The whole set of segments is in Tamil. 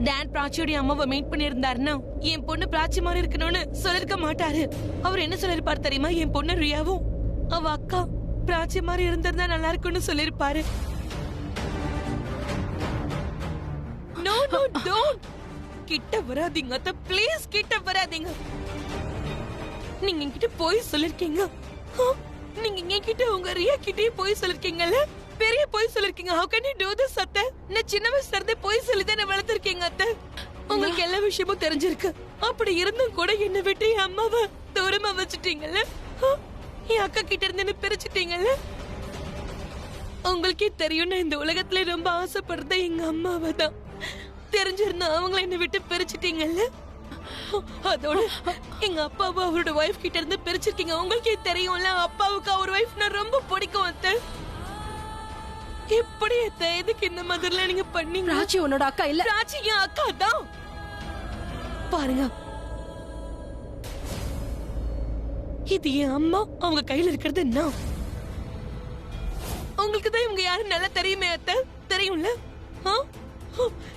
டாட் பிராச்சியோட அம்மாவை மீட் பண்ணிருந்தாருன்னா என் பொண்ணு பிராச்சி மாதிரி இருக்கணும்னு சொல்லிருக்க மாட்டாரு. அவர் என்ன சொல்லிருப்பாரு தெரியுமா? என் பொண்ணு ரியாவும் அவ அக்கா பிராச்சி மாதிரி இருந்திருந்தா நல்லா இருக்கும்னு சொல்லிருப்பாரு. நோ நோ டோன்ட், கிட்ட வராதீங்க அத்தை, ப்ளீஸ் கிட்ட வராதீங்க. நீங்க என்கிட்ட போய் சொல்லிருக்கீங்க. நீங்க என்கிட்ட உங்க ரியா கிட்டே போய் சொல்லிருக்கீங்கல்ல, பெரிய போய் சொல்லிருக்கீங்க. How can you do this அத்தை? நான் சின்ன வயசுல இருந்தே போய் சொல்லிதான் என்ன வளர்த்திருக்கீங்க அத்தை. உங்களுக்கு எல்லா விஷயமும் தெரிஞ்சிருக்கு. அப்படி இருந்தும் கூட என்ன விட்டு என் அம்மாவை தூரமா வச்சுட்டீங்கல்ல, என் அக்கா கிட்ட இருந்து என்ன பிரிச்சுட்டீங்கல்ல. உங்களுக்கே தெரியும் நான் இந்த உலகத்துல ரொம்ப ஆசைப்படுறது எங்க அம்மாவை தான். தெரிஞ்சிருந்தா அவங்கள என்ன விட்டு பிரிச்சுட்டீங்கல்ல. அதோட எங்க அப்பாவும் அவரோட வைஃப் கிட்ட இருந்து பிரிச்சிருக்கீங்க. உங்களுக்கே தெரியும்ல அப்பாவுக்கு அவர் வைஃப்னா ரொம்ப பிடிக்கும் அத்தை. எப்படி அத்தை எதுக்கு இந்த மாதிரிலாம் நீங்க பண்ணீங்க? ராஜி உன்னோட அக்கா இல்ல. ராஜி என் அக்கா தான். பாருங்க, இது என் அம்மா, அவங்க கையில இருக்கிறது நான். உங்களுக்கு தான் இவங்க யாரும் நல்லா தெரியுமே அத்தை, தெரியும்ல.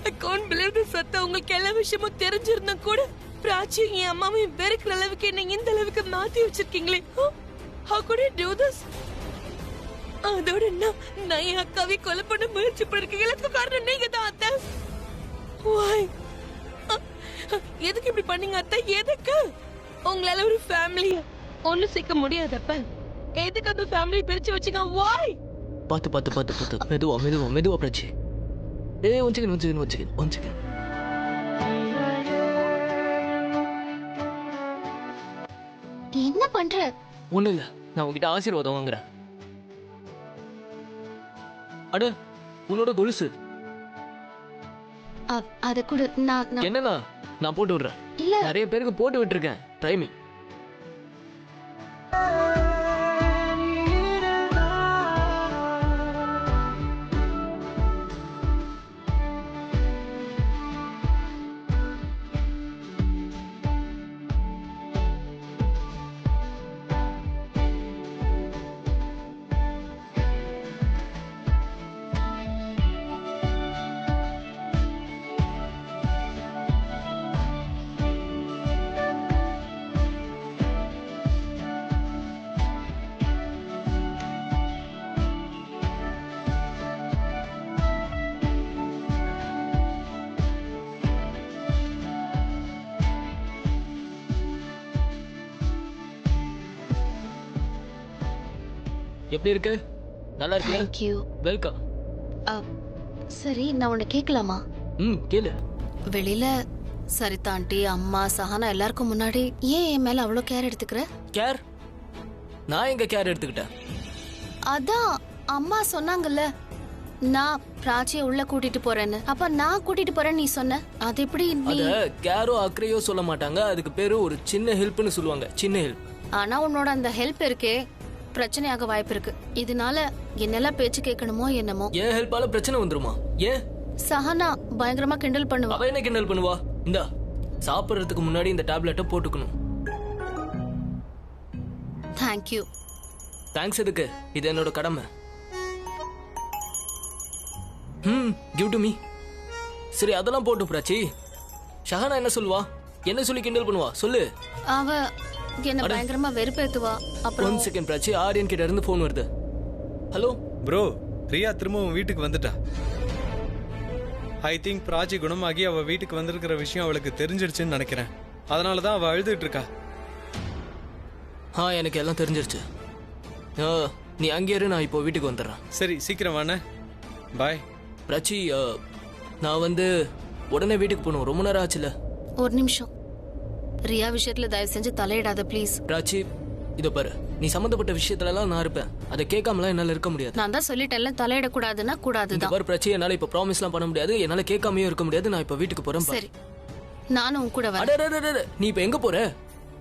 அக்கௌண்ட் பிளேடு சத்த உங்களுக்கு எல்லா விஷயமும் தெரிஞ்சிருந்தா கூட பிராச்சியும் என் அம்மாவையும் வெறுக்கிற அளவுக்கு என்ன இந்த அளவுக்கு மாத்தி வச்சிருக்கீங்களே. How could you do this? அதோட நான் என் அக்காவை கொலை பண்ண முயற்சி பண்ணிருக்கீங்க. எல்லாத்துக்கும் காரணம் நீங்க தான் அத்தை. Why? எதுக்கு இப்படி பண்ணீங்க அத்தை? எதுக்கு? உங்களால ஒரு ஃபேமிலிய ஒண்ணு சேர்க்க முடியாதப்ப எதுக்கு அந்த ஃபேமிலி பிரிச்சு வச்சீங்க? Why? பாத்து பாத்து பாத்து பாத்து மெதுவா மெதுவா மெதுவா பிராச்சி. One second. என்ன பண்ற? ஒண்ணு இல்ல, நான் உங்ககிட்ட ஆசீர்வாதம் வாங்குறேன். அட, உன்னோட கொலுசு அத கூட என்னன்னா நான் போட்டு விடுறேன். இல்ல, நிறைய பேருக்கு போட்டு விட்டுருக்கேன். Try me. எப்படி இருக்கு? நல்லா இருக்கு. Thank you. வெல்கம். சரி, நான் உன்னை கேட்கலாமா? கேளு. வெளியில சரிதா ஆண்டி, அம்மா, சஹானா எல்லாருக்கும் முன்னாடி ஏன் என் மேல அவ்வளவு கேர் எடுத்துக்கிற? கேர்? நான் எங்க கேர் எடுத்துக்கிட்டேன்? அதான் அம்மா சொன்னாங்கல்ல, நான் பிராச்சியை உள்ள கூட்டிட்டு போறேன்னு. அப்ப நான் கூட்டிட்டு போறேன்னு நீ சொன்ன. அது எப்படி நீ? அத கேரோ அக்கறையோ சொல்ல மாட்டாங்க. அதுக்கு பேரு ஒரு சின்ன ஹெல்ப்னு சொல்லுவாங்க. சின்ன ஹெல்ப். ஆனா உன்னோட அந்த ஹெல்ப் இருக்கே, பிரச்சனையாக வாய்ப்பு இருக்கு. இதனால என்னெல்லாம் பேச்சு கேட்கணுமோ என்னமோ. ஏன் ஹெல்ப்பால பிரச்சனை வந்துருமா? ஏன்? சஹானா பயங்கரமா கிண்டல் பண்ணுவா. அவ என்ன கிண்டல் பண்ணுவா? இந்தா, சாப்பிடுறதுக்கு முன்னாடி இந்த டேப்லெட்டை போட்டுக்கணும். தேங்க்யூ. தேங்க்ஸ் எதுக்கு? இது என்னோட கடமை. Give to me. சரி, அதெல்லாம் போட்டு பிராச்சி. ஷஹானா என்ன சொல்லுவா? என்ன சொல்லி கிண்டல் பண்ணுவா? சொல்லு. அவ என்ன பயங்கரமா வெறுப்பேத்துவா. அப்புறம் 1 செகண்ட் பிராச்சி, ஆரியன் கிட்ட இருந்து போன் வருது. ஹலோ ப்ரோ, ரியா திரும்பவும் வீட்டுக்கு வந்துட்டா. ஐ திங்க் பிராச்சி குணமாகி அவ வீட்டுக்கு வந்திருக்கிற விஷயம் அவளுக்கு தெரிஞ்சிருச்சுன்னு நினைக்கிறேன். அதனாலதான் அவ அழுதுட்டு இருக்கா. எனக்கு எல்லாம் தெரிஞ்சிருச்சு. நீ அங்கே இரு, நான் இப்போ வீட்டுக்கு வந்துடுறேன். சரி, சீக்கிரம் வாண்ணே. பாய். பிராச்சி, நான் உடனே வீட்டுக்கு போகணும். ரொம்ப நேரம் ஆச்சுல. ஒரு நிமிஷம். ரியா விஷயத்துல தயவு செஞ்சு தலையிடாத ப்ளீஸ். பிராச்சி, இத பாரு, நீ சம்பந்தப்பட்ட விஷயத்துல எல்லாம் நான் இருப்பேன். அதை கேட்காமலாம் என்னால இருக்க முடியாது. நான் தான் சொல்லிட்டேன்ல, தலையிட கூடாதுன்னா கூடாதுதான். பாரு பிராச்சி, என்னால இப்ப ப்ராமிஸ்லாம் பண்ண முடியாது. என்னால கேட்காமயும் இருக்க முடியாது. நான் இப்ப வீட்டுக்கு போறேன். சரி, நானும் உன் கூட வரேன். நீ இப்ப எங்க போற?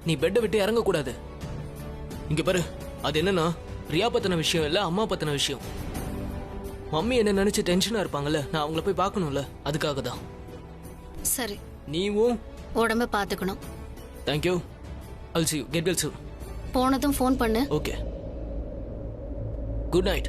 நீ பெட்டை விட்டு இறங்க கூடாது. இங்க பாரு, அது என்னன்னா ரியா பத்தின விஷயம் இல்ல, அம்மா பத்தின விஷயம். மம்மி என்ன நினைச்சு டென்ஷனா இருப்பாங்கல்ல, நான் அவங்கள போய் பார்க்கணும்ல, அதுக்காக தான். சரி, நீவும் உடம்ப பாத்துக்கணும். Thank you. I'll see you. Get well soon. போனதும் ஃபோன் பண்ணு. Okay. Good night.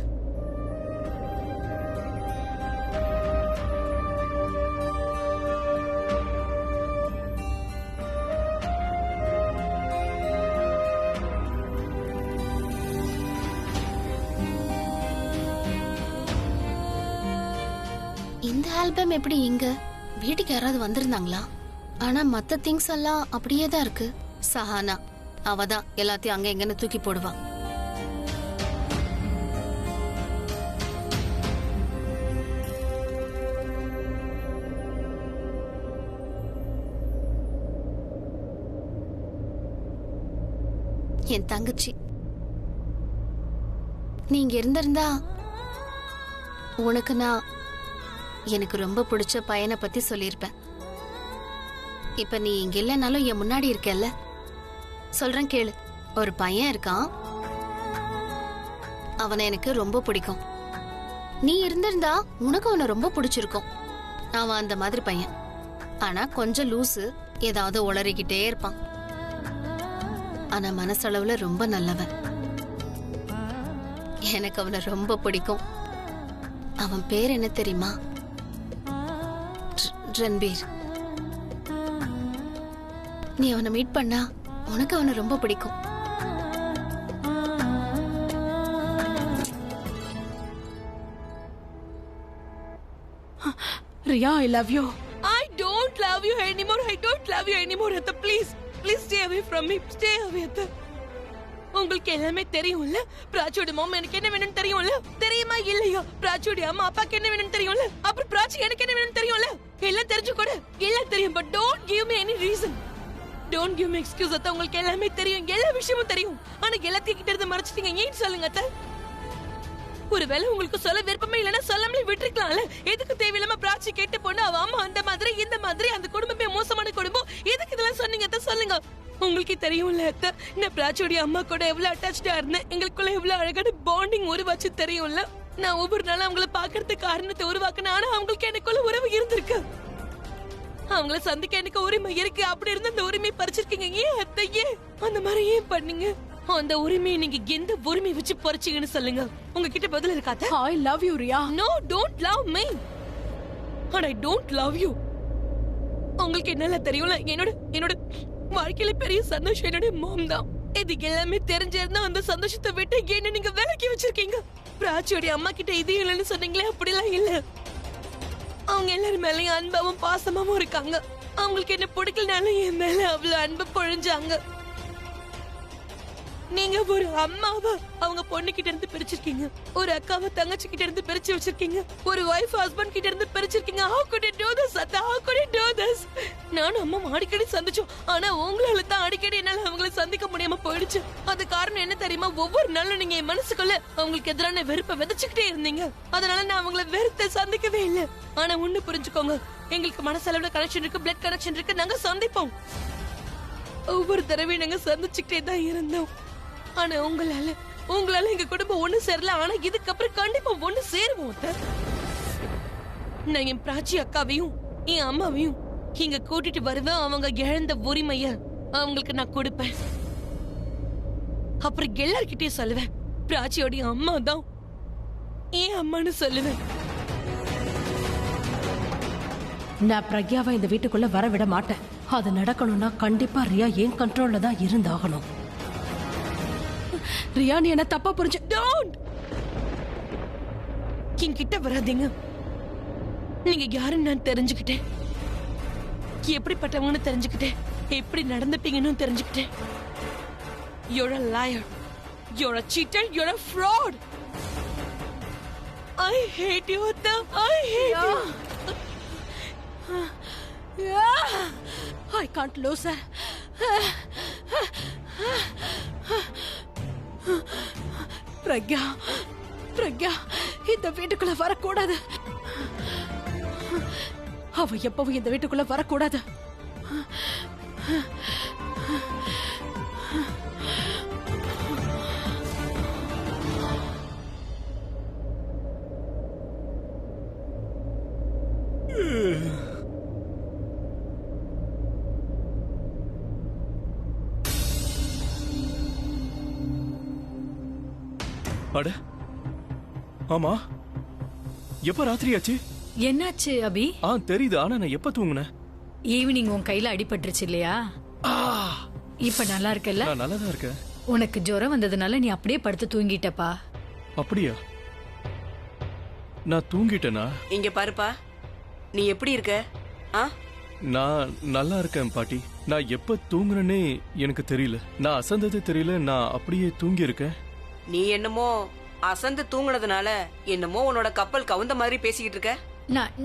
ஆல்பம் எப்படி இங்க? வீட்டுக்கு யாராவது வந்திருந்தாங்களா? ஆனா மத்த திங்ஸ் எல்லாம் அப்படியே தான் இருக்கு. சஹானா அவதான் எல்லாத்தையும் அங்க எங்கன்னு தூக்கி போடுவா. என் தங்கச்சி நீங்க இருந்திருந்தா உனக்கு நான் எனக்கு ரொம்ப பிடிச்ச பையனை பத்தி சொல்லியிருப்பேன். இப்ப நீ இங்க இல்லைனாலும் என் முன்னாடி இருக்கல்ல, சொல்றேன் கேளு. ஒரு பையன் இருக்கான், அவனை எனக்கு ரொம்ப பிடிக்கும். நீ இருந்திருந்தா உனக்கு அவனை ரொம்ப பிடிச்சிருக்கும். அவன் அந்த மாதிரி பையன். ஆனா கொஞ்சம் லூசு, ஏதாவது உளறிக்கிட்டே இருப்பான். ஆனா மனசளவுல ரொம்ப நல்லவன். எனக்கு அவனை ரொம்ப பிடிக்கும். அவன் பேர் என்ன தெரியுமா? ரன்பீர். நீ அவனை மீட் பண்ணா உனக்கு அவனை ரொம்ப பிடிக்கும். Riya, I love you. I don't love you anymore. I don't love you anymore. Atha, please. Please stay away from me. Stay away, Atha. உங்களுக்கு எல்லாமே தெரியும்ல? பிராச்சியோட மாமா எனக்கு என்ன வேணும்னு தெரியும்ல? தெரியுமா இல்லையா? பிராச்சியோட அம்மா அப்பாக்கு என்ன வேணும்னு தெரியும்ல? அப்புறம் பிராச்சி எனக்கு என்ன வேணும்னு தெரியும்ல? எல்லாம் தெரிஞ்சு கூட எல்லாம் தெரியும். But don't give me any reason. Don't give me excuse. அத்தா, உங்களுக்கு எல்லாமே தெரியும், எல்லா விஷயமும் தெரியும். ஆனா எல்லாத்தையும் கிட்ட இருந்து மறைச்சிட்டீங்க. ஏன் சொல்லுங்க அத்தா? ஒருவேளை உங்களுக்கு சொல்ல விருப்பமே இல்லைன்னா சொல்லாமலே விட்டுருக்கலாம்ல. எதுக்கு தேவையில்லாம பிராச்சி கேட்டு போனா அவ அம்மா அந்த மாதிரி இந்த மாதிரி, அந்த குடும்பமே மோசமான குடும்பம், எதுக்கு இதெல்லாம் சொன்னீங்க அத்தா? சொல்லுங்க. உங்களுக்கு தெரியும்ல அத்தா, நான் பிராச்சியோட அம்மா கூட எவ்வளவு அட்டாச்சா இருந்தேன். எங்களுக்குள்ள எவ்வளவு அழகான பாண்டிங் உருவாச்சு தெரியும்ல. நான் ஒவ்வொரு நாளும் அவங்கள பாக்குறதுக்கு காரணத்தை உருவாக்குனேன். ஆனா அவங்களுக்கு எனக்குள்ள உறவு இருந்திருக்கு. அவங்கள சந்திக்க எனக்கு உரிமை இருக்கு. அப்படி இருந்து அந்த உரிமையை பறிச்சிருக்கீங்க. ஏன் அத்தை? ஏன் அந்த மாதிரி ஏன் பண்ணீங்க? அந்த உரிமையை நீங்க எந்த உரிமை வச்சு பறிச்சீங்கன்னு சொல்லுங்க. உங்ககிட்ட பதில் இருக்காத? I love you, Riya. No, don't love me. And I don't love you. உங்களுக்கு என்னெல்லாம் தெரியும்ல? என்னோட வாழ்க்கையில பெரிய சந்தோஷம் என்னோட மாம் தான். இது எல்லாமே தெரிஞ்சிருந்தா அந்த சந்தோஷத்தை விட்டு என்ன நீங்க விலக்கி வச்சிருக்கீங்க. பிராச்சியோட அம்மா கிட்ட இது இல்லைன்னு சொன்னீங்களே, அப்படிலாம் இல்ல. அவங்க எல்லாரும் மேலயும் அன்பாவும் பாசமாவும் இருக்காங்க. அவங்களுக்கு என்ன பிடிக்கலனாலும் என் மேல அவ்வளவு அன்பு பொழிஞ்சாங்க. நீங்க ஒரு அம்மாவை அவங்க பொண்ணு கிட்ட இருந்து பிரிச்சிருக்கீங்க. ஒரு அக்காவை தங்கச்சி கிட்ட இருந்து பிரிச்சு வச்சிருக்கீங்க. ஒரு வைஃப் ஹஸ்பண்ட் கிட்ட இருந்து பிரிச்சிருக்கீங்க. How could you do this, Atha? How could you do this? நானும் அம்மா அடிக்கடி சந்திச்சோம். ஆனா உங்களால தான் அடிக்கடி என்னால அவங்களை சந்திக்க முடியாம போயிடுச்சு. அது காரணம் என்ன தெரியுமா? ஒவ்வொரு நாளும் நீங்க என் மனசுக்குள்ள அவங்களுக்கு எதிரான வெறுப்பை விதைச்சுக்கிட்டே இருந்தீங்க. அதனால நான் அவங்களை வெறுத்த சந்திக்கவே இல்லை. ஆனா ஒண்ணு புரிஞ்சுக்கோங்க, எங்களுக்கு மனசளவுல கனெக்ஷன் இருக்கு, பிளட் கனெக்ஷன் இருக்கு. நாங்க சந்திப்போம். ஒவ்வொரு தடவையும் நாங்க சந்திச்சுக்கிட்டே தான் இருந்தோம். ஆனா உங்களால எங்க குடும்பம் ஒண்ணு சேரல. ஆனா இதுக்கப்புறம் கண்டிப்பா ஒண்ணு சேருவோம். நான் என் பிராச்சி அக்காவையும் என் அம்மாவையும் இங்க கூட்டிட்டு வருவேன். அவங்க இழந்த உரிமைய அவங்களுக்கு நான் கொடுப்பேன். அப்புறம் எல்லார்கிட்டயும் சொல்லுவேன், பிராச்சியோட அம்மா தான் என் அம்மான்னு சொல்லுவேன். நான் பிரக்யாவை இந்த வீட்டுக்குள்ள வர விட மாட்டேன். அது நடக்கணும்னா கண்டிப்பா ரியா என் கண்ட்ரோல்ல தான் இருந்தாகணும். ரியா, நீ என்ன தப்பா புரிஞ்சு. டோன்ட் கிட்ட வராதீங்க. நீங்க யாருன்னு நான் தெரிஞ்சுக்கிட்டேன். எப்படிப்பட்டவங்கன்னு தெரிஞ்சுக்கிட்டேன். எப்படி நடந்துப்பீங்கன்னு தெரிஞ்சுக்கிட்டேன். You're a liar. You're a cheater. You're a fraud. I hate you, Atha. I hate you. I can't lose her. Pragya இந்த வீட்டுக்குள்ள வரக்கூடாது. அவ எப்பவும் இந்த வீட்டுக்குள்ள வரக்கூடாது. அட ஆமா, எப்ப ராத்திரி ஆச்சு? என்னாச்சு அபி? தெரியுது. ஆனா நான் எப்ப தூங்குனேன்? ஈவினிங் உன் கையில அடிபட்டுருச்சு இல்லையா? இப்ப நல்லா இருக்கல்ல? நான் நல்லா தான் இருக்கேன். உனக்கு ஜுரம் வந்ததுனால நீ அப்படியே படுத்து தூங்கிட்டப்பா. அப்படியா? நான் தூங்கிட்டேனா? இங்க பாருப்பா, நீ எப்படி இருக்க? ஆ? நான் நல்லா இருக்கேன் பாட்டி. நான் எப்ப தூங்குறேனே எனக்கு தெரியல. நான் அசந்தது தெரியல. நான் அப்படியே தூங்கி இருக்கேன். நீ என்னமோ அசந்து தூங்குனதுனால என்னமோ உன்னோட கப்பல் கவுந்த மாதிரி பேசிக்கிட்டு இருக்க.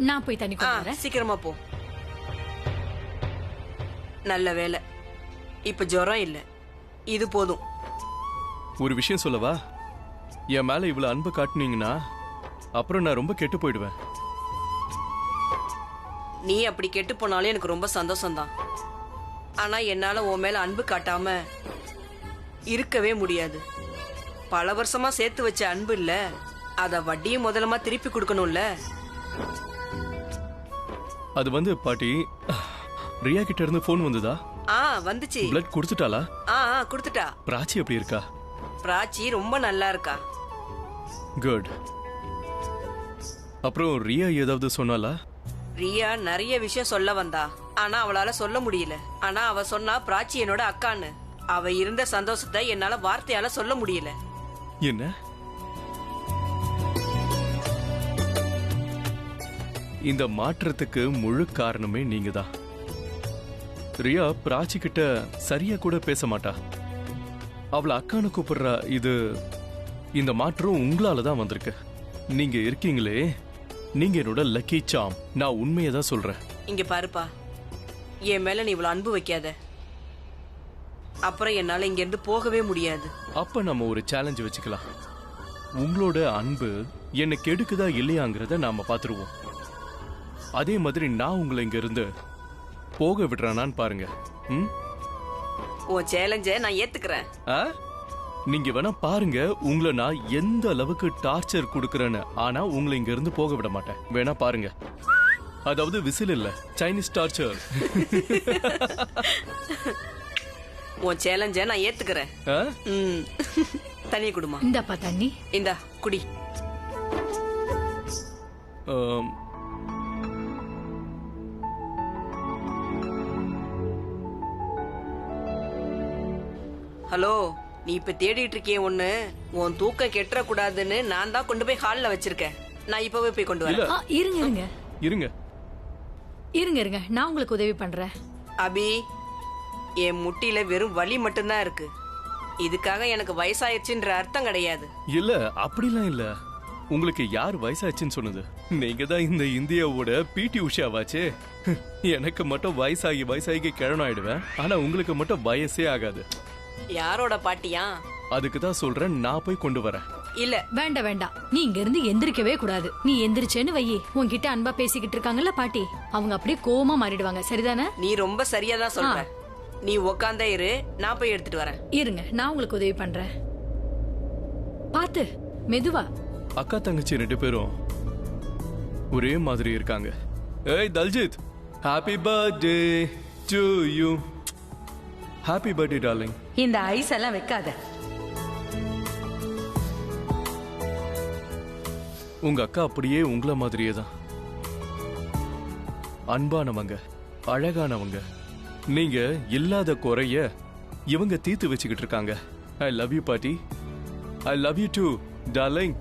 நான் போய் தண்ணி கொண்டு வரேன். சீக்கிரமா போ. நல்ல வேலை, இப்ப ஜுரம் இல்ல. இது போதும். ஒரு விஷயம் சொல்லவா? என் மேல இவ்வளவு அன்பு காட்டுனீங்கன்னா அப்புறம் நான் ரொம்ப கெட்டு போயிடுவேன். நீ அப்படி கெட்டு போனாலும் எனக்கு ரொம்ப சந்தோஷம்தான். ஆனா என்னால உன் மேல அன்பு காட்டாம இருக்கவே முடியாது. பல வருஷமா சேர்த்து வச்ச அன்பு இல்ல, அத வட்டியும் முதலமா திருப்பி கொடுக்கணும்ல. அது பாட்டி, ரியா கிட்ட இருந்து போன் வந்ததா? வந்துச்சு. பிளட் கொடுத்துட்டாளா? கொடுத்துட்டா. பிராச்சி எப்படி இருக்கா? பிராச்சி ரொம்ப நல்லா இருக்கா. குட். அப்புறம் ரியா ஏதாவது சொன்னாலா? ரியா நிறைய விஷயம் சொல்ல வந்தா, ஆனா அவளால சொல்ல முடியல. ஆனா அவ சொன்னா பிராச்சி என்னோட அக்கான்னு. அவ இருந்த சந்தோஷத்தை என்னால வார்த்தையால சொல்ல முடியல. என்ன? இந்த மாற்றத்துக்கு முழு காரணமே நீங்க தான். ரியா பிராச்சி கிட்ட சரியா கூட பேச மாட்டா. அவளை அக்கான்னு கூப்பிடுறா. இந்த மாற்றம் உங்களால தான் வந்திருக்கு. நீங்க இருக்கீங்களே, நீங்க என்னோட லக்கி சாம். நான் உண்மையை தான் சொல்றேன். இங்க பாருப்பா, என் மேல நீ இவ்வளவு அன்பு வைக்காத. அப்புறம் என்னால இங்க இருந்து போகவே முடியாது. அப்ப நம்ம ஒரு சேலஞ்ச் வச்சுக்கலாம். உங்களோட அன்பு என்ன கெடுக்குதா இல்லையாங்கிறத நாம பாத்துருவோம். அதே மாதிரி நான் உங்களை இங்க இருந்து போக விடுறானான்னு பாருங்க. உன் சேலஞ்ச நான் ஏத்துக்கிறேன். நீங்க வேணா பாருங்க, உங்களை நான் எந்த அளவுக்கு டார்ச்சர் கொடுக்கறேன்னு. ஆனா உங்களை இங்க இருந்து போக விட மாட்டேன். வேணா பாருங்க. அதாவது விசில் இல்ல, சைனீஸ் டார்ச்சர். உன் சேலஞ்ச நான் ஏத்துக்கிறேன். தண்ணி குடுமா. இந்தாப்பா தண்ணி. இந்தா குடி. ஹலோ, நீ இப்ப தேடிட்டு இருக்கிய ஒண்ணு உன் தூக்கம் கெட்டுற கூடாதுன்னு நான் தான் கொண்டு போய் ஹால்ல வச்சிருக்கேன். நான் இப்பவே போய் கொண்டு வரேன். இருங்க, நான் உங்களுக்கு உதவி பண்றேன். அபி, என் முட்டில வெறும் வலி மட்டும்தான் இருக்கு. இதுக்காக எனக்கு வயசாயிருச்சுன்ற அர்த்தம் கிடையாது. இல்ல, அப்படிலாம் இல்ல. உங்களுக்கு யார் வயசாச்சுன்னு சொன்னது? நீங்க தான் இந்த இந்தியாவோட பிடி உஷாவாச்சே. எனக்கு மட்டும் வயசாகி கிழனாயிடுவேன். ஆனா உங்களுக்கு மட்டும் வயசே ஆகாது. யாரோட பாட்டியா? அதுக்கு தான் சொல்றேன், நான் போய் கொண்டு வரேன். இல்ல, வேண்டாம். நீ இங்க இருந்து எந்திரிக்கவே கூடாது. நீ எந்திரிச்சேன்னு வையே, உன்கிட்ட அன்பா பேசிக்கிட்டு இருக்காங்கல்ல பாட்டி, அவங்க அப்படியே கோவமா மாறிடுவாங்க. சரிதானே? நீ ரொம்ப சரியா தான் சொல்ற. நீ உக்காந்தே இரு, நான் போய் எடுத்துட்டு வரேன். இருங்க, நான் உங்களுக்கு உதவி பண்றேன். பாத்து, மெதுவா. அக்கா தங்கச்சி 2 பேரும் ஒரே மாதிரி இருக்காங்க. ஏய் Daljit, happy birthday to you. Happy birthday darling. இந்த ஐஸ் எல்லாம் வைக்காத. உங்க அக்கா அப்படியே உங்கள மாதிரியே தான். அன்பானவங்க, அழகானவங்க. நீங்க இல்லாத குறைய இவங்க தீர்த்து வச்சுக்கிட்டு இருக்காங்க. ஐ லவ் யூ பாட்டி. I love you too darling.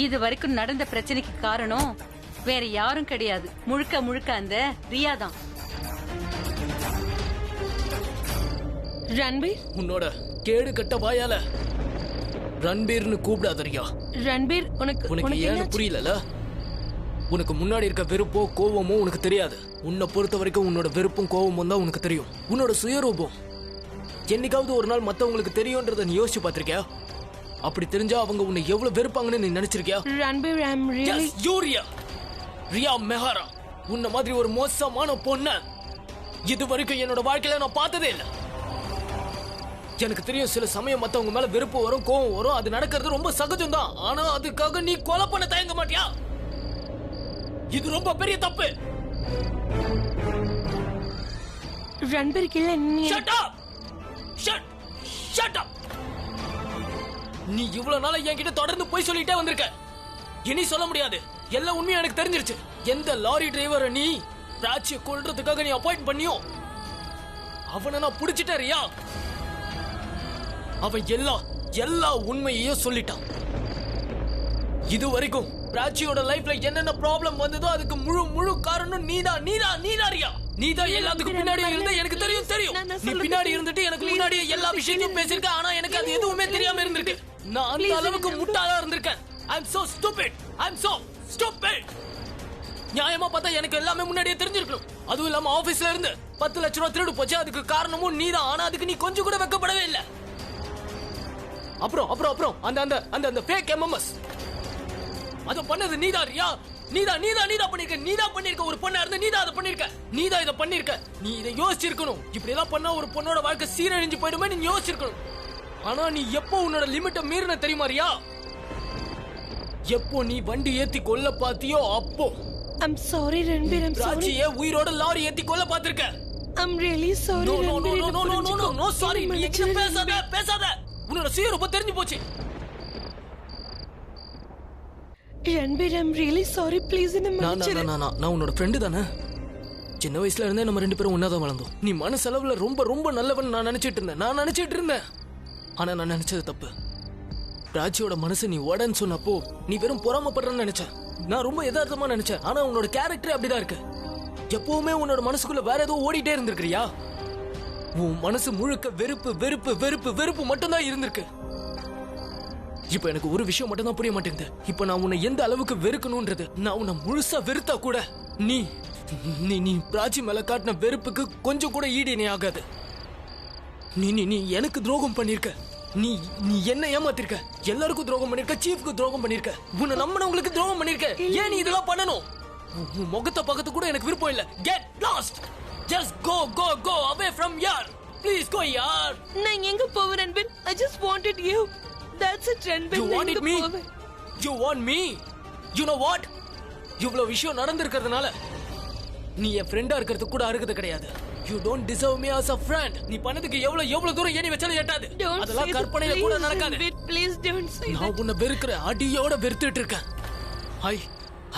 இது வரைக்கும் நடந்த பிரச்சனைக்கு காரணம் வேற யாரும் கிடையாது. முழுக்க அந்த ரியா தான். ரன்பீர், உன்னோட கேடு கட்ட வாயால ரன்பீர்னு கூப்பிடாத ரியா. ரன்பீர், உனக்கு ஏன்னு புரியல. உனக்கு முன்னாடி இருக்க வெறுப்போ கோவமோ உனக்கு தெரியாது. உன்னை பொறுத்த வரைக்கும் உன்னோட வெறுப்பும் கோவமும் தான் உனக்கு தெரியும். உன்னோட சுயரூபம் என்னைக்காவது ஒரு நாள் மத்தவங்களுக்கு தெரியும்ன்றத நீ யோசிச்சு பாத்திருக்கியா? அப்படி தெரிஞ்சா அவங்க உன்னை எவ்வளவு வெறுப்பாங்கன்னு நீ நினைச்சிருக்கியா? ரன்பீர், ஐ அம் ரியலி யூரியா ரியா மெஹாரா, உன்ன மாதிரி ஒரு மோசமான பொண்ண இது வரைக்கும் என்னோட வாழ்க்கையில நான் பார்த்ததே இல்லை. எனக்கு தெரியும், சில சமயம் மத்தவங்க மேல வெறுப்பு வரும், கோவம் வரும். அது நடக்கிறது ரொம்ப சகஜம் தான். ஆனா அதுக்காக நீ கொலை பண்ண தயங்க மாட்டியா? இது ரொம்ப பெரிய தப்பு. ரன்பீர், இல்ல நீ Shut up! Shut up. நீ இவ்வளவு நாளா என்கிட்ட தொடர்ந்து போய் சொல்லிட்டே வந்திருக்க. இனி சொல்ல முடியாது. எல்லா உண்மையும் எனக்கு தெரிஞ்சிருச்சு. எந்த லாரி டிரைவரை நீ பிராச்சியை கொல்றதுக்காக நீ அப்பாயிண்ட் பண்ணியோ அவனை நான் புடிச்சிட்டேன் ரியா. அவன் எல்லா உண்மையையும் சொல்லிட்டான். இது வரைக்கும் பிராச்சியோட லைஃப்ல என்னென்ன ப்ராப்ளம் வந்ததோ அதுக்கு முழு காரணம் நீதான் ரியா. நீதான் எல்லாத்துக்கும் பின்னாடி இருந்த எனக்கு தெரியும். நீ பின்னாடி இருந்துட்டு எனக்கு முன்னாடியே எல்லா விஷயத்தையும் பேசிருக்க. ஆனா எனக்கு அது எதுவுமே தெரியாம இருந்திருக்கு. நான் அந்த அளவுக்கு முட்டாளா இருந்திருக்கேன். I'm so stupid. நியாயமா பார்த்தா எனக்கு எல்லாமே முன்னாடியே தெரிஞ்சிருக்கணும். அதுவும் இல்லாம ஆபீஸ்ல இருந்து 10 லட்சம் ரூபாய் திருடு போச்சு. அதுக்கு காரணமும் நீதான். ஆனா அதுக்கு நீ கொஞ்சம் கூட வெக்கப்படவே இல்லை. அப்புறம் அந்த ஃபேக் MMS அத பண்ணது நீதான் ரியா. நீதான் பண்ணிருக்க. ஒரு பொண்ணா இருந்து நீதான் அதை பண்ணிருக்க. நீதான் இதை பண்ணிருக்க. நீ இதை யோசிச்சிருக்கணும். இப்படி எல்லாம் பண்ணா ஒரு பொண்ணோட வாழ்க்கை சீரழிஞ்சு போயிடுமே நீ யோசிச்சிருக்கணும். ஆனா நீ எப்போ உன்னோட லிமிட்ட மீறின தெரியுமா ரியா? எப்போ நீ வண்டி ஏத்தி கொல்ல பாத்தியோ அப்போ. I'm sorry Ranveer. I'm sorry. ராஜியே உயிரோட லாரி ஏத்தி கொல்ல பாத்திருக்க. I'm really sorry Ranveer. No sorry. நீ என்கிட்ட பேசாத. உன்னோட சுயரூப தெரிஞ்சு போச்சு. Ranveer, I'm really sorry. Please என்ன மன்னிச்சிரு. நான் உன்னோட ஃப்ரெண்டு தானே. சின்ன வயசுல இருந்தே நம்ம 2 பேரும் ஒன்னாதான் வளர்ந்தோம். நீ மனசளவுல ரொம்ப நல்லவன் நான் நினைச்சிட்டு இருந்தேன். ஆனா நான் நினைச்சது தப்பு. ராஜியோட மனசு நீ உடன்னு சொன்னப்போ நீ வெறும் பொறாமப்படுறன்னு நினைச்சேன். நான் ரொம்ப யதார்த்தமா நினைச்சேன். ஆனா உன்னோட கேரக்டர் அப்படிதான் இருக்கு. எப்பவுமே உன்னோட மனசுக்குள்ள வேற ஏதோ ஓடிட்டே இருந்திருக்கியா? உன் மனசு முழுக்க வெறுப்பு மட்டும்தான் இருந்திருக்கு. இப்ப எனக்கு ஒரு விஷயம் மட்டும் தான் புரிய மாட்டேங்குது. இப்ப நான் உன்னை எந்த அளவுக்கு வெறுக்கணும்ன்றது. நான் உன்னை முழுசா வெறுத்தா கூட நீ பிராச்சி மேல காட்டின வெறுப்புக்கு கொஞ்சம் கூட ஈடு இணை ஆகாது. நீ எனக்கு துரோகம் பண்ணிருக்க. நீ என்ன ஏமாத்திருக்க. எல்லாருக்கும் துரோகம் பண்ணிருக்க. சீஃப்க்கு துரோகம் பண்ணிருக்க. உன்னை நம்பினவங்களுக்கு துரோகம் பண்ணிருக்க. ஏன் நீ இதெல்லாம் பண்ணணும்? உன் முகத்தை பார்க்கறது கூட எனக்கு விருப்பம் இல்ல. Get lost. Just go away from here. Please go yaar. நான் எங்க போவேன் Ranveer? I just wanted you. That's it Ranveer. You wanted me? You want me? You know what? இவ்வளவு விஷயம் நடந்திருக்கிறதுனால நீ என் ஃப்ரெண்டா இருக்கிறது கூட அருகது கிடையாது. You don't deserve me as a friend. நீ பண்ணதுக்கு எவ்வளவு தூரம் ஏணி வச்சாலும் எட்டாது. அதெல்லாம் கற்பனையில கூட நடக்காது. Please don't say that. நான் உன்னை வெறுக்கிற அடியோட வெறுத்துட்டு இருக்கேன்.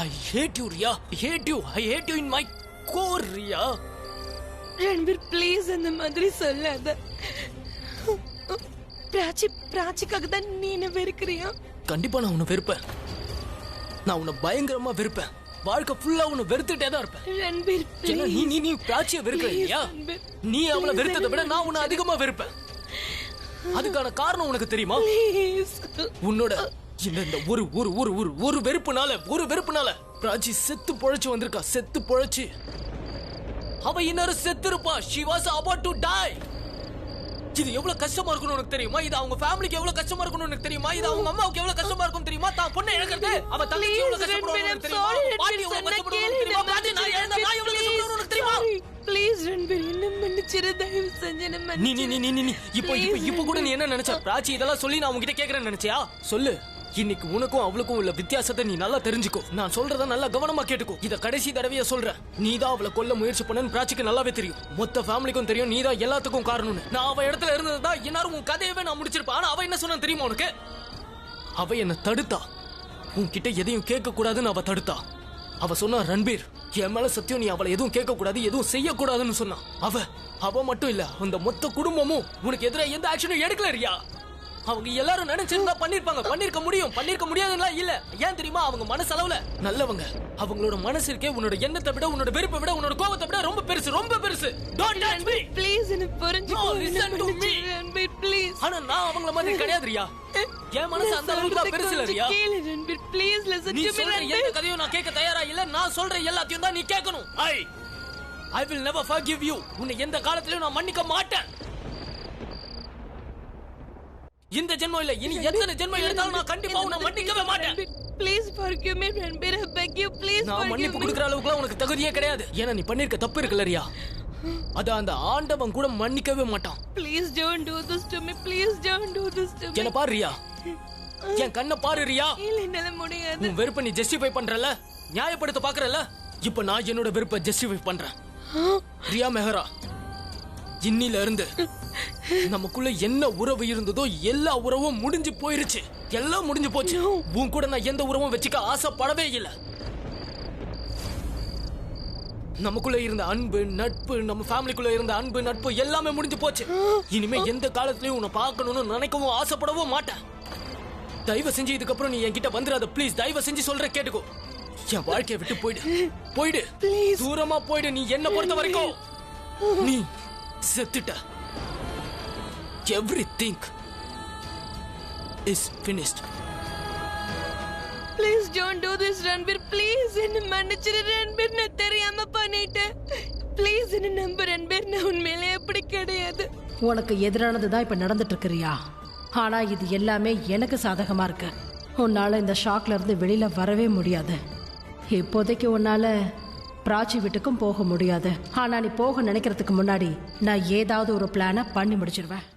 I hate you Riya. I hate you in my core Riya. Ranveer please அந்த மாதிரி சொல்லாத. பிராச்சிக்காக தான் நீ என்ன வெறுக்கிறியா? கண்டிப்பா நான் உன்னை வெறுப்பேன். நான் உன்னை பயங்கரமா வெறுப்பேன். வாழ்க்கை ஃபுல்லா உன்னை வெறுத்துட்டே தான் இருப்பேன். ரன்வீர் நீ பிராச்சியை வெறுக்கிறியா? நீ அவளை வெறுத்ததை விட நான் உன்னை அதிகமா வெறுப்பேன். அதுக்கான காரணம் உனக்கு தெரியுமா? உன்னோட இந்த ஒரு வெறுப்புனால பிராச்சி செத்து பொழைச்சு வந்திருக்கா. செத்து பொழைச்சு அவ இன்னொரு செத்து இருப்பா. She was about to die. இது எவ்வளவு கஷ்டமா இருக்கும்னு உனக்கு தெரியுமா? இது அவங்க ஃபேமிலிக்கு எவ்வளவு கஷ்டமா இருக்கும்னு உனக்கு தெரியுமா? இது அவங்க அம்மாவுக்கு எவ்வளவு கஷ்டமா இருக்கும் தெரியுமா? தான் பொண்ணை இழக்கிறது அவ தங்கச்சி எவ்வளவு கஷ்டப்படுவாங்க தெரியுமா? பாட்டி எவ்வளவு கஷ்டப்படுவாங்க தெரியுமா? பாட்டி நான் இழந்தா நான் எவ்வளவு கஷ்டப்படுவேன்னு உனக்கு தெரியுமா? ப்ளீஸ் ரன்வீர் என்ன மன்னிச்சிரு. தயவு செஞ்சு என்ன மன்னிச்சிரு. நீ இப்போ கூட நீ என்ன நினைச்ச? பிராச்சி இதெல்லாம் சொல்லி நான் உன்கிட்ட கேக்குறேன்னு நினைச்சியா? சொல்லு. இன்னைக்கு உனக்கும் அவளுக்கும் உள்ள வித்தியாசத்தை நீ நல்லா தெரிஞ்சுக்கோ. நான் சொல்றத நல்லா கவனமா கேட்டுக்கோ. இத கடைசி தடவையா சொல்றேன். நீதான் அவளை கொல்ல முயற்சி பண்ணன்னு பிராச்சிக்கு நல்லாவே தெரியும். மொத்த ஃபேமிலிக்கும் தெரியும் நீதான் எல்லாத்துக்கும் காரணம்னு. நான் அவ இடத்துல இருந்ததா எல்லாரும் உன் கதையவே நான் முடிச்சிருப்பேன். ஆனா அவ என்ன சொன்னா தெரியுமா உனக்கு? அவ என்ன தடுத்தா. உன்கிட்ட எதையும் கேட்க கூடாதுன்னு அவ தடுத்தா. அவ சொன்னா ரன்வீர் என் மேல சத்தியம் நீ அவளை எதுவும் கேட்க கூடாது எதுவும் செய்யக்கூடாதுன்னு சொன்னா. அவ மட்டும் இல்ல அந்த மொத்த குடும்பமும் உனக்கு எதிராக எந்த ஆக்ஷனும் எடுக்கல ரியா. அவங்க எல்லாரும் நினைச்சிருந்தா பண்ணிருக்க முடியாதுங்களா? இல்ல ஏன் தெரியுமா? அவங்க மனசளவுல நல்லவங்க. அவங்களோட மனசு இருக்கே உன்னோட எண்ணத்தை விட உன்னோட வெறுப்பை விட உன்னோட கோபத்தை விட ரொம்ப பெருசு. Don't touch me. ப்ளீஸ் என்ன புரிஞ்சுக்கோ. Listen to me. Ranveer please. ஆனா நான் அவங்கள மாதிரி கிடையாது ரியா. என் மனசு அந்த அளவுக்கு தான் பெருசு இல்ல ரியா. கேளு ரன்வீர் ப்ளீஸ் லிசன் நீ டு மீ. சொல்ற எந்த கதையும் நான் கேட்க தயாரா இல்ல. நான் சொல்ற எல்லாத்தையும் தான் நீ கேட்கணும். I will never forgive you. உன்னை எந்த காலத்திலயும் நான் மன்னிக்க மாட்டேன். இந்த ஜென்மம் இல்ல இனி எத்தனை ஜென்மம் எடுத்தாலும் நான் கண்டிப்பா உன்னை மன்னிக்கவே மாட்டேன். Please forgive me Ranveer. I beg you please நான் மன்னிப்பு கொடுக்கிற அளவுக்கு உனக்கு தகுதியே கிடையாது. ஏன்னா நீ பண்ணிருக்க தப்பு இருக்குல்ல ரியா. அத அந்த ஆண்டவன் கூட மன்னிக்கவே மாட்டான். Please don't do this to me. Please don't do this to me. என்ன பாரு ரியா. என் கண்ணை பாரு ரியா. இல்ல என்னால முடியாது. உன் வெறுப்பை நீ ஜஸ்டிஃபை பண்றல, நியாயப்படுத்த பாக்குறல. இப்ப நான் என்னோட வெறுப்பை ஜஸ்டிஃபை பண்றேன். ரியா மெஹரா இன்னில இருந்து நமக்குள்ள என்ன உறவு இருந்ததோ எல்லா உறவும் முடிஞ்சு போயிருச்சு. எல்லாம் முடிஞ்சு போச்சு. உன் கூட நான் எந்த உறவும் வச்சுக்க ஆசைப்படவே இல்லை. நமக்குள்ள இருந்த அன்பு நட்பு, நம்ம ஃபேமிலிக்குள்ள இருந்த அன்பு நட்பு எல்லாமே முடிஞ்சு போச்சு. இனிமே எந்த காலத்திலயும் உன்னை பார்க்கணும்னு நினைக்கவும் ஆசைப்படவும் மாட்டேன். தயவு செஞ்சு இதுக்கப்புறம் நீ என்கிட்ட வந்துடாத ப்ளீஸ். தயவு செஞ்சு சொல்ற கேட்டுக்கோ. என் வாழ்க்கையை விட்டு போயிடு. தூரமா போயிடு. நீ என்ன பொறுத்த வரைக்கும் நீ செத்துட்ட. Everything is finished. Please don't to this Ranbir. Please என்ன மன்னிச்சிரு ரன்பீர். நான் தெரியாம பண்ணிட்டேன். ப்ளீஸ் என்ன நம்பு ரன்பீர். நான் உண்மையிலே அப்படி கிடையாது. உனக்கு எதிரானதுதான் இப்ப நடந்துட்டு இருக்கிறியா? ஆனா இது எல்லாமே எனக்கு சாதகமா இருக்கு. உன்னால இந்த ஷாக்ல இருந்து வெளியில வரவே முடியாது. இப்போதைக்கு உன்னால பிராச்சி வீட்டுக்கும் போக முடியாது. ஆனா நீ போக நினைக்கிறதுக்கு முன்னாடி நான் ஏதாவது ஒரு பிளான பண்ணி முடிச்சிருவேன்.